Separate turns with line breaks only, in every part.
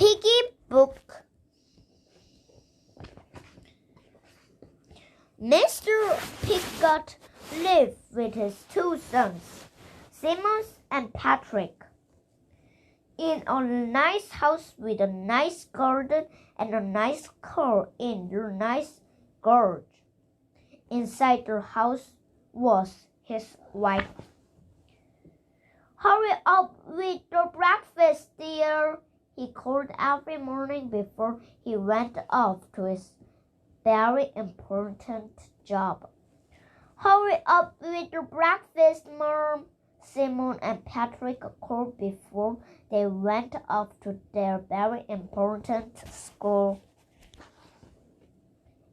Piggybook. Mr. Piggot lived with his two sons, Simon and Patrick, in a nice house with a nice garden and a nice car in the nice garage. Inside the house was his wife. "Hurry up with the breakfast, dear," he called every morning before he went off to his very important job. "Hurry up with the breakfast, Mom," Simon and Patrick called before they went off to their very important school.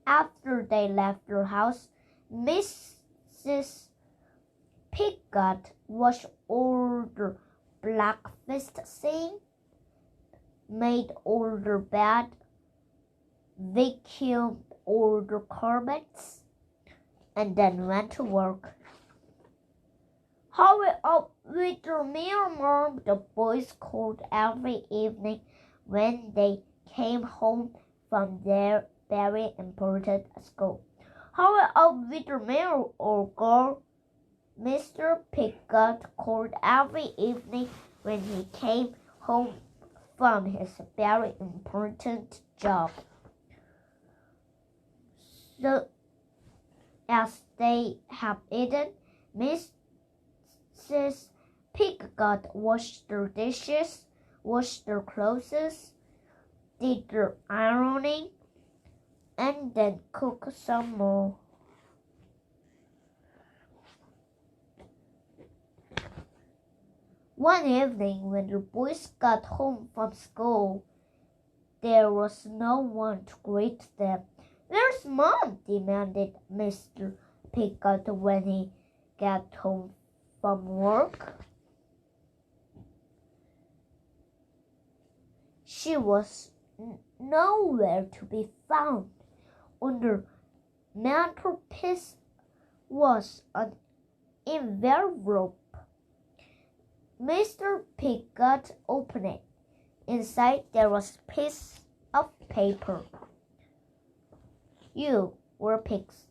After they left the house, Mrs. Piggot washed all the breakfast things, made all the bed, vacuumed all the carpets, and then went to work. "Hurry up with your meal, Mom," the boys called every evening when they came home from their very important school. "Hurry up with your meal, old girl," Mr. Piggot called every evening when he came home from his very important job. So, as they had eaten, Mrs. Piggot washed their dishes, washed their clothes, did their ironing, and then cooked some more. One evening, when the boys got home from school, there was no one to greet them. "Where's Mom?" demanded Mr. Piggot when he got home from work. She was nowhere to be found. On the mantelpiece was an envelope. Mr. Piggot opened it. Inside there was a piece of paper. "You were pigs."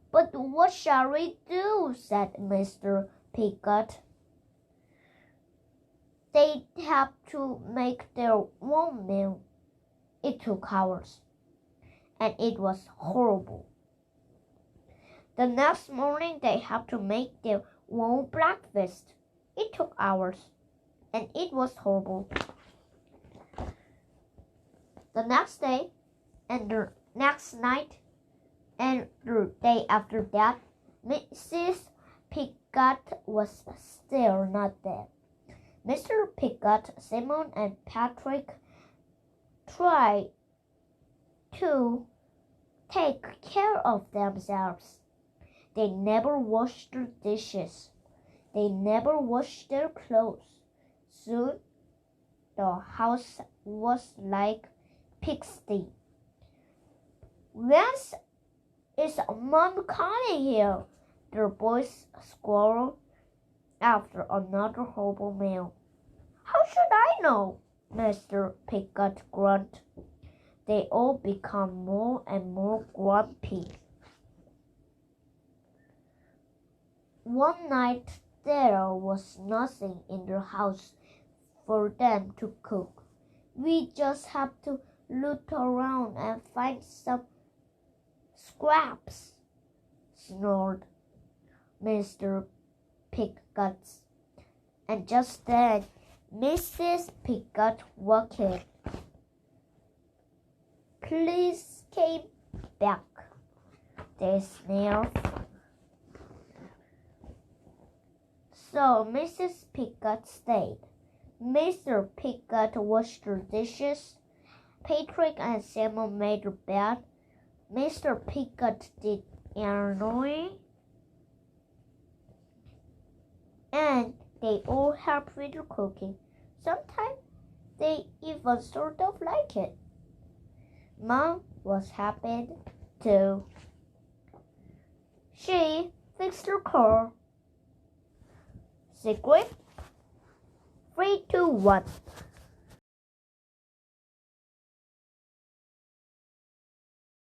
"But what shall we do?" said Mr. Piggot. "They have to make their own meal." It took hours, and it was horrible. The next morning they had to make their own breakfast. It took hours, and it was horrible. The next day, and the next night, and the day after that, Mrs. Piggot was still not there. Mr. Piggot, Simon, and Patrick tried to take care of themselves. They never washed their dishes. They never washed their clothes. Soon, the house was like pigsty. "When is Mom coming here?" the boys squalled after another horrible meal. "How should I know?" Mr. Piggot grunted. They all became more and more grumpy. One night, there was nothing in the house for them to cook. "We just have to look around and find some scraps," snored Mr. Piggot. And just then, Mrs. Piggot walked in. "Please came back," they sneered. So Mrs. Piggot stayed. Mr. Piggot washed the dishes. Patrick and Simon made the bed. Mr. Piggot did ironing. And they all helped with the cooking. Sometimes they even sort of like it. Mom was happy too. She fixed her car. Secret 3, 2, 1.